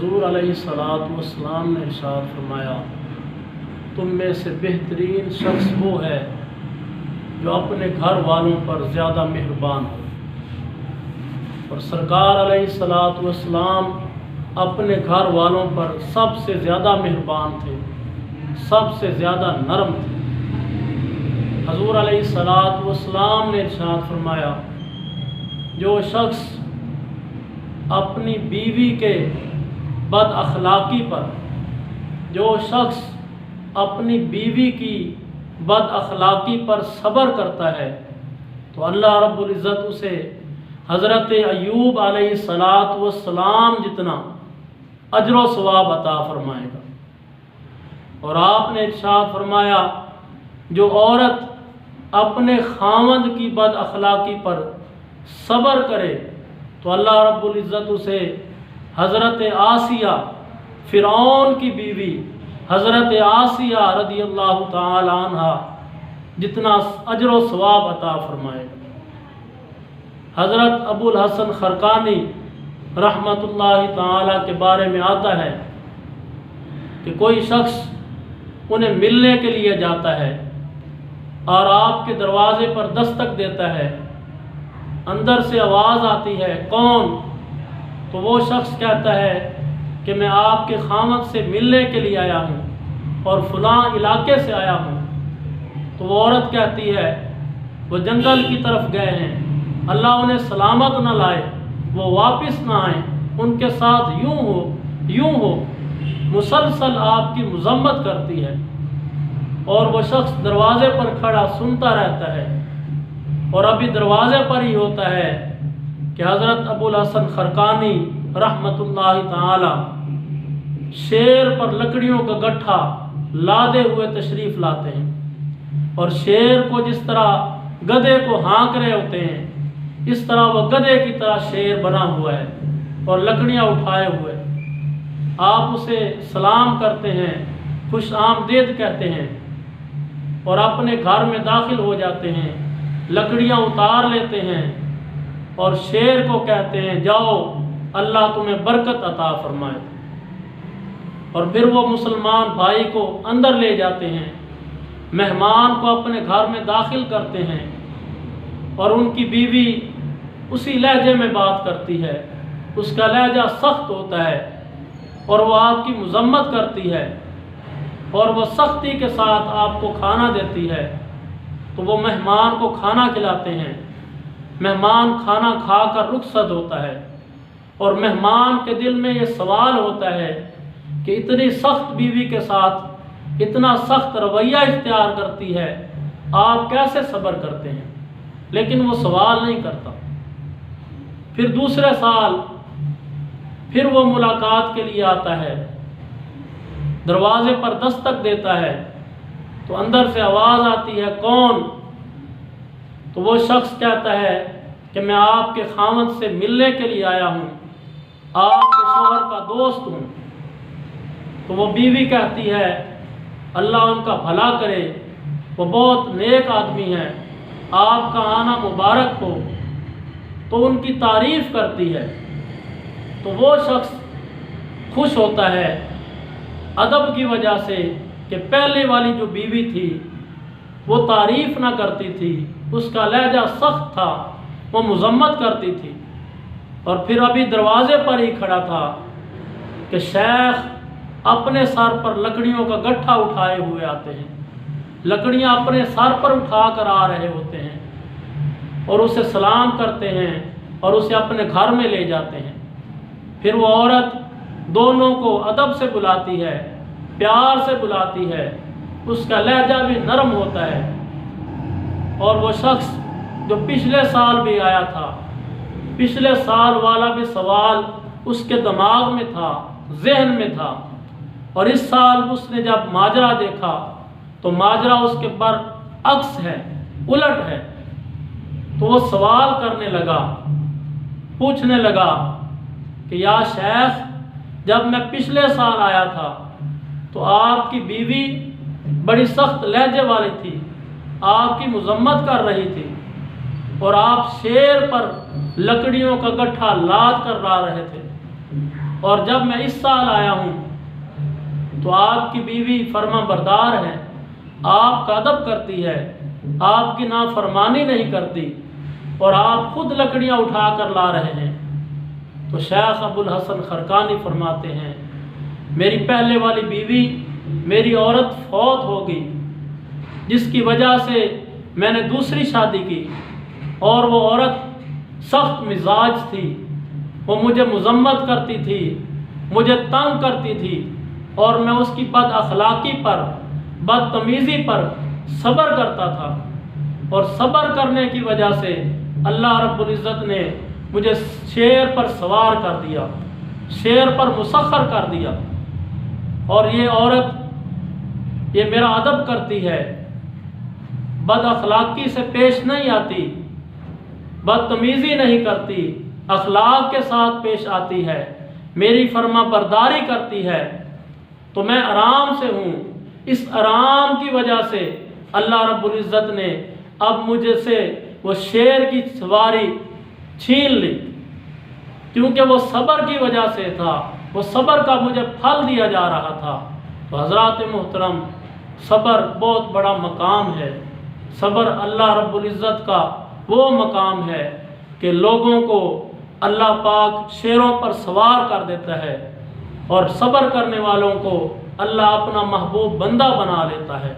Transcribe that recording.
حضور علیہ الصلوۃ والسلام نے ارشاد فرمایا، تم میں سے بہترین شخص وہ ہے جو اپنے گھر والوں پر زیادہ مہربان ہو۔ اور سرکار علیہ الصلوۃ والسلام اپنے گھر والوں پر سب سے زیادہ مہربان تھے، سب سے زیادہ نرم تھے۔ حضور علیہ الصلوۃ والسلام نے ارشاد فرمایا، جو شخص اپنی بیوی کے بد اخلاقی پر، جو شخص اپنی بیوی کی بد اخلاقی پر صبر کرتا ہے تو اللہ رب العزت اسے حضرت ایوب علیہ السلام جتنا اجر و ثواب عطا فرمائے گا۔ اور آپ نے ارشاد فرمایا، جو عورت اپنے خاوند کی بد اخلاقی پر صبر کرے تو اللہ رب العزت اسے حضرت آسیہ، فرعون کی بیوی حضرت آسیہ رضی اللہ تعالی عنہ جتنا اجر و ثواب عطا فرمائے گا۔ حضرت ابو الحسن خرقانی رحمۃ اللہ تعالی کے بارے میں آتا ہے کہ کوئی شخص انہیں ملنے کے لیے جاتا ہے اور آپ کے دروازے پر دستک دیتا ہے، اندر سے آواز آتی ہے، کون؟ تو وہ شخص کہتا ہے کہ میں آپ کے خاوند سے ملنے کے لیے آیا ہوں اور فلاں علاقے سے آیا ہوں۔ تو وہ عورت کہتی ہے وہ جنگل کی طرف گئے ہیں، اللہ انہیں سلامت نہ لائے، وہ واپس نہ آئیں، ان کے ساتھ یوں ہو، مسلسل آپ کی مذمت کرتی ہے۔ اور وہ شخص دروازے پر کھڑا سنتا رہتا ہے، اور ابھی دروازے پر ہی ہوتا ہے کہ حضرت ابو الحسن خرقانی رحمۃ اللہ تعالی شیر پر لکڑیوں کا گٹھا لادے ہوئے تشریف لاتے ہیں، اور شیر کو جس طرح گدھے کو ہانک رہے ہوتے ہیں اس طرح وہ گدھے کی طرح شیر بنا ہوا ہے اور لکڑیاں اٹھائے ہوئے۔ آپ اسے سلام کرتے ہیں، خوش آمدید کہتے ہیں اور اپنے گھر میں داخل ہو جاتے ہیں، لکڑیاں اتار لیتے ہیں اور شیر کو کہتے ہیں جاؤ اللہ تمہیں برکت عطا فرمائے۔ اور پھر وہ مسلمان بھائی کو اندر لے جاتے ہیں، مہمان کو اپنے گھر میں داخل کرتے ہیں، اور ان کی بیوی اسی لہجے میں بات کرتی ہے، اس کا لہجہ سخت ہوتا ہے اور وہ آپ کی مذمت کرتی ہے اور وہ سختی کے ساتھ آپ کو کھانا دیتی ہے۔ تو وہ مہمان کو کھانا کھلاتے ہیں، مہمان کھانا کھا کر رخصت ہوتا ہے، اور مہمان کے دل میں یہ سوال ہوتا ہے کہ اتنی سخت بیوی کے ساتھ اتنا سخت رویہ اختیار کرتی ہے، آپ کیسے صبر کرتے ہیں؟ لیکن وہ سوال نہیں کرتا۔ پھر دوسرے سال پھر وہ ملاقات کے لیے آتا ہے، دروازے پر دستک دیتا ہے تو اندر سے آواز آتی ہے، کون؟ تو وہ شخص کہتا ہے کہ میں آپ کے خاوند سے ملنے کے لیے آیا ہوں، آپ کے شوہر کا دوست ہوں۔ تو وہ بیوی کہتی ہے اللہ ان کا بھلا کرے، وہ بہت نیک آدمی ہیں، آپ کا آنا مبارک ہو۔ تو ان کی تعریف کرتی ہے تو وہ شخص خوش ہوتا ہے ادب کی وجہ سے کہ پہلے والی جو بیوی تھی وہ تعریف نہ کرتی تھی، اس کا لہجہ سخت تھا، وہ مذمت کرتی تھی۔ اور پھر ابھی دروازے پر ہی کھڑا تھا کہ شیخ اپنے سر پر لکڑیوں کا گٹھا اٹھائے ہوئے آتے ہیں، لکڑیاں اپنے سر پر اٹھا کر آ رہے ہوتے ہیں اور اسے سلام کرتے ہیں اور اسے اپنے گھر میں لے جاتے ہیں۔ پھر وہ عورت دونوں کو ادب سے بلاتی ہے، پیار سے بلاتی ہے، اس کا لہجہ بھی نرم ہوتا ہے۔ اور وہ شخص جو پچھلے سال بھی آیا تھا، پچھلے سال والا بھی سوال اس کے دماغ میں تھا، ذہن میں تھا، اور اس سال اس نے جب ماجرا دیکھا تو ماجرا اس کے برعکس ہے، الٹ ہے۔ تو وہ سوال کرنے لگا، پوچھنے لگا کہ یا شیخ جب میں پچھلے سال آیا تھا تو آپ کی بیوی بڑی سخت لہجے والی تھی، آپ کی مذمت کر رہی تھی، اور آپ شیر پر لکڑیوں کا گٹھا لاد کر لا رہے تھے، اور جب میں اس سال آیا ہوں تو آپ کی بیوی فرما بردار ہے، آپ کا ادب کرتی ہے، آپ کی نافرمانی نہیں کرتی، اور آپ خود لکڑیاں اٹھا کر لا رہے ہیں۔ تو شیخ ابو الحسن خرقانی فرماتے ہیں میری پہلے والی بیوی میری عورت فوت ہو گئی، جس کی وجہ سے میں نے دوسری شادی کی، اور وہ عورت سخت مزاج تھی، وہ مجھے مذمت کرتی تھی، مجھے تنگ کرتی تھی، اور میں اس کی بد اخلاقی پر، بدتمیزی پر صبر کرتا تھا، اور صبر کرنے کی وجہ سے اللہ رب العزت نے مجھے شیر پر سوار کر دیا، شیر پر مسخر کر دیا، اور یہ عورت یہ میرا ادب کرتی ہے، بد اخلاقی سے پیش نہیں آتی، بدتمیزی نہیں کرتی، اخلاق کے ساتھ پیش آتی ہے، میری فرما برداری کرتی ہے، تو میں آرام سے ہوں۔ اس آرام کی وجہ سے اللہ رب العزت نے اب مجھے سے وہ شیر کی سواری چھین لی، کیونکہ وہ صبر کی وجہ سے تھا، وہ صبر کا مجھے پھل دیا جا رہا تھا۔ تو حضرات محترم، صبر بہت بڑا مقام ہے۔ صبر اللہ رب العزت کا وہ مقام ہے کہ لوگوں کو اللہ پاک شیروں پر سوار کر دیتا ہے، اور صبر کرنے والوں کو اللہ اپنا محبوب بندہ بنا لیتا ہے۔